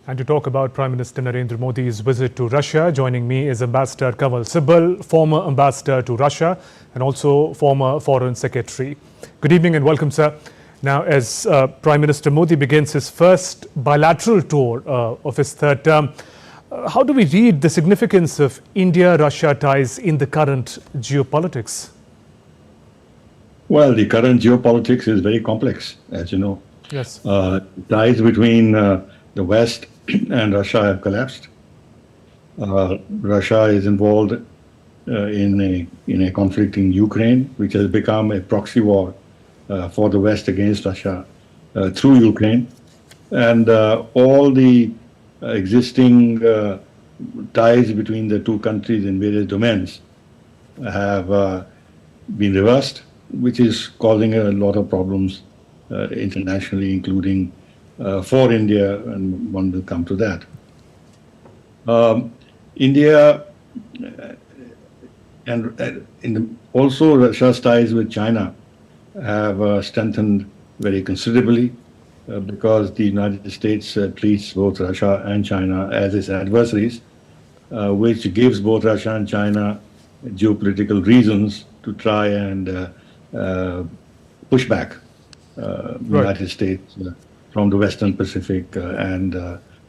And to talk about Prime Minister Narendra Modi's visit to Russia, joining me is Ambassador Kanwal Sibal, former ambassador to Russia and also former Foreign Secretary. Good evening and welcome, sir. Now, as Prime Minister Modi begins his first bilateral tour of his third term, how do we read the significance of India-Russia ties in the current geopolitics? Well, the current geopolitics is very complex, as you know. Yes. Ties between the West and Russia have collapsed. Russia is involved in a conflict in Ukraine, which has become a proxy war for the West against Russia through Ukraine. And all the existing ties between the two countries in various domains have been reversed, which is causing a lot of problems internationally, including for India, and one will come to that. India and also Russia's ties with China have strengthened very considerably because the United States treats both Russia and China as its adversaries, which gives both Russia and China geopolitical reasons to try and push back the United States from the Western Pacific and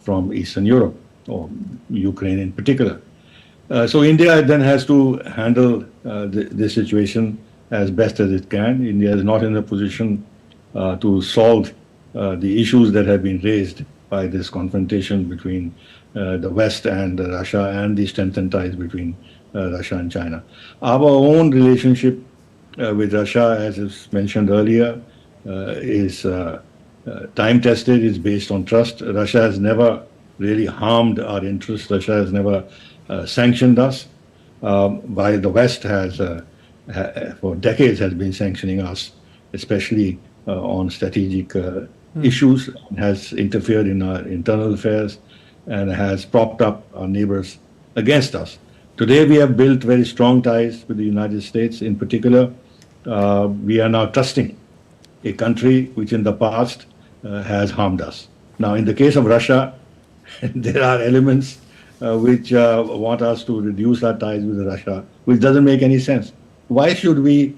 from Eastern Europe, or Ukraine in particular. So India then has to handle this situation as best as it can. India is not in a position to solve the issues that have been raised by this confrontation between the West and Russia and the strengthened ties between Russia and China. Our own relationship with Russia, as is mentioned earlier, is time-tested, is based on trust. Russia has never really harmed our interests. Russia has never sanctioned us, while the West has, for decades, has been sanctioning us, especially on strategic issues, has interfered in our internal affairs, and has propped up our neighbors against us. Today, we have built very strong ties with the United States. In particular, we are now trusting a country which in the past has harmed us. Now, in the case of Russia, there are elements which want us to reduce our ties with Russia, which doesn't make any sense. Why should we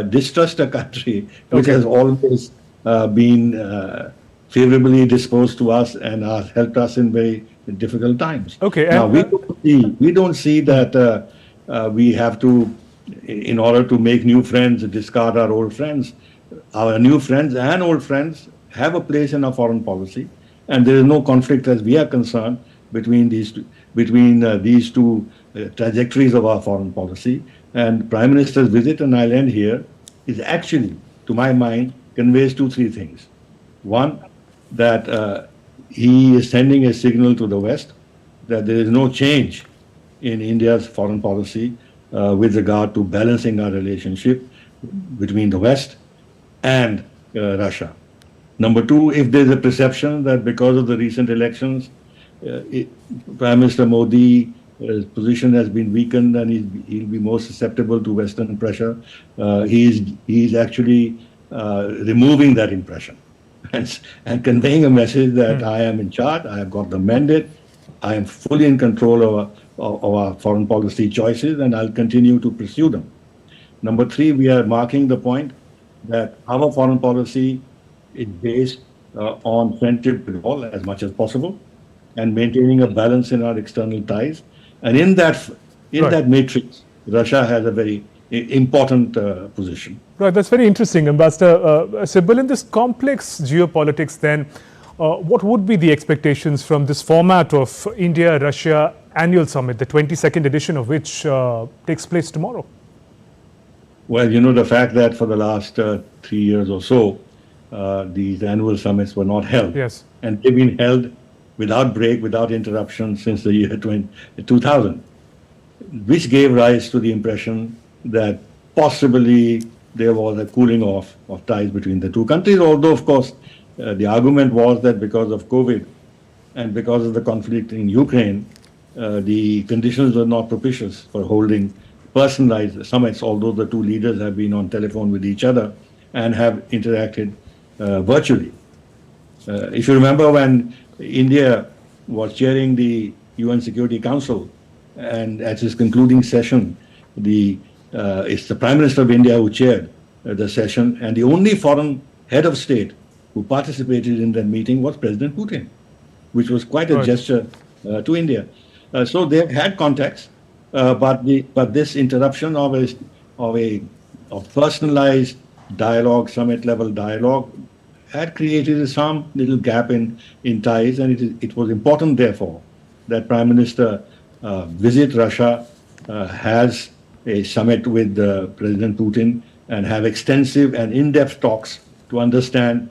distrust a country which has always been favorably disposed to us and has helped us in very difficult times? Okay. Now, we don't see that we have to, in order to make new friends, discard our old friends. Our new friends and old friends have a place in our foreign policy, and there is no conflict, as we are concerned, between these two trajectories of our foreign policy. And Prime Minister's visit, and I'll end here, is actually, to my mind, conveys three things. One, that he is sending a signal to the West that there is no change in India's foreign policy with regard to balancing our relationship between the West and Russia. Number two, if there's a perception that because of the recent elections, Prime Minister Modi's position has been weakened and he'll be more susceptible to Western pressure, he's actually removing that impression and conveying a message that I am in charge, I have got the mandate, I am fully in control of our foreign policy choices, and I'll continue to pursue them. Number three, we are marking the point that our foreign policy is based on friendship with all as much as possible, and maintaining a balance in our external ties. And in that matrix, Russia has a very important position. Right, that's very interesting, Ambassador Sibal. In this complex geopolitics, then, what would be the expectations from this format of India-Russia Annual Summit, the 22nd edition of which takes place tomorrow? Well, you know, the fact that for the last 3 years or so, these annual summits were not held. Yes. And they've been held without break, without interruption since the year 2000, which gave rise to the impression that possibly there was a cooling off of ties between the two countries, although, of course, the argument was that because of COVID and because of the conflict in Ukraine, the conditions were not propitious for holding personalized summits, although the two leaders have been on telephone with each other and have interacted virtually. If you remember when India was chairing the UN Security Council, and at his concluding session, it's the Prime Minister of India who chaired the session, and the only foreign head of state who participated in that meeting was President Putin, which was quite a gesture to India. So they had contacts, but this interruption of personalized dialogue, summit level dialogue, had created some little gap in ties, and it was important, therefore, that Prime Minister visit Russia, has a summit with President Putin, and have extensive and in-depth talks to understand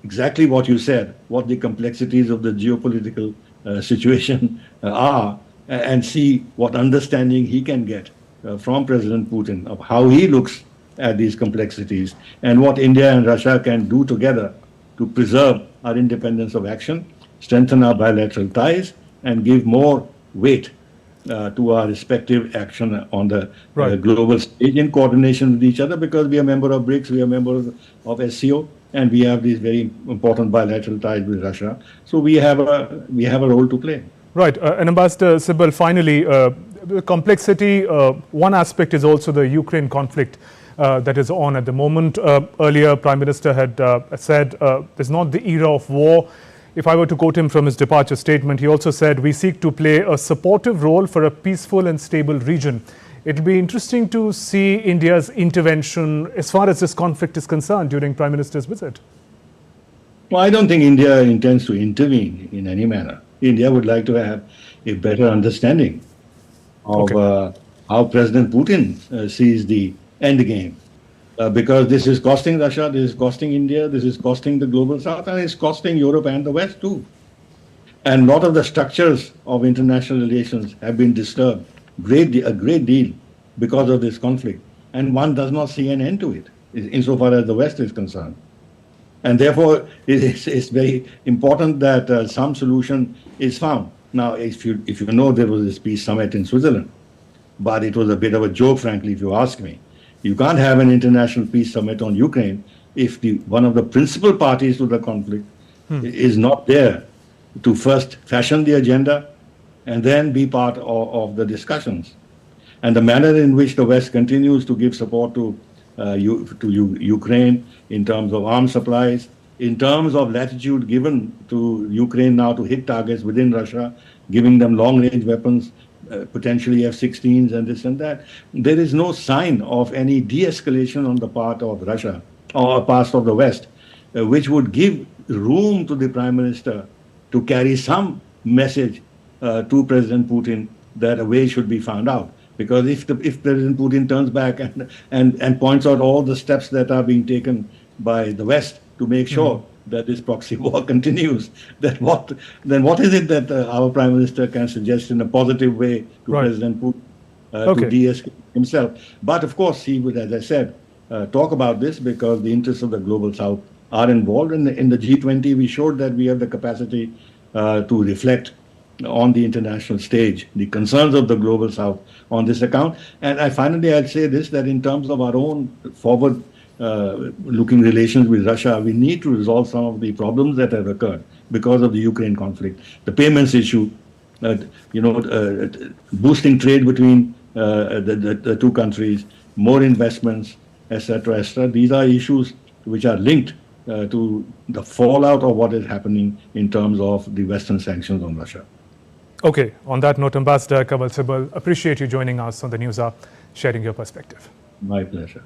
exactly what you said, what the complexities of the geopolitical situation are, and see what understanding he can get from President Putin of how he looks at these complexities and what India and Russia can do together to preserve our independence of action, strengthen our bilateral ties, and give more weight to our respective action on the global stage in coordination with each other, because we are a member of BRICS, we are a member of SCO, and we have these very important bilateral ties with Russia. So we have a role to play. Right. And Ambassador Sibal, finally, the complexity, one aspect is also the Ukraine conflict that is on at the moment. Earlier, Prime Minister had said it's not the era of war. If I were to quote him from his departure statement, he also said, "We seek to play a supportive role for a peaceful and stable region." It'll be interesting to see India's intervention as far as this conflict is concerned during Prime Minister's visit. Well, I don't think India intends to intervene in any manner. India would like to have a better understanding of how President Putin sees the end game. Because this is costing Russia, this is costing India, this is costing the global south, and it's costing Europe and the West too. And a lot of the structures of international relations have been disturbed a great deal because of this conflict. And one does not see an end to it, insofar as the West is concerned. And therefore, it's very important that some solution is found. Now, if you know, there was this peace summit in Switzerland, but it was a bit of a joke, frankly, if you ask me. You can't have an international peace summit on Ukraine if one of the principal parties to the conflict is not there to first fashion the agenda and then be part of the discussions. And the manner in which the West continues to give support to Ukraine in terms of arms supplies, in terms of latitude given to Ukraine now to hit targets within Russia, giving them long-range weapons, potentially F-16s and this and that. There is no sign of any de-escalation on the part of Russia or part of the West, which would give room to the Prime Minister to carry some message to President Putin that a way should be found out. Because if President Putin turns back and points out all the steps that are being taken by the West to make sure that this proxy war continues, then what is it that our Prime Minister can suggest in a positive way to President Putin to de-escalate himself? But of course, he would, as I said, talk about this because the interests of the global South are involved. In the G20, we showed that we have the capacity to reflect on the international stage the concerns of the global South on this account. And I'd say this, that in terms of our own forward looking relations with Russia, we need to resolve some of the problems that have occurred because of the Ukraine conflict. The payments issue, boosting trade between the two countries, more investments, etc., etc. These are issues which are linked to the fallout of what is happening in terms of the Western sanctions on Russia. Okay, on that note, Ambassador Kanwal Sibal, appreciate you joining us on the News Hour, sharing your perspective. My pleasure.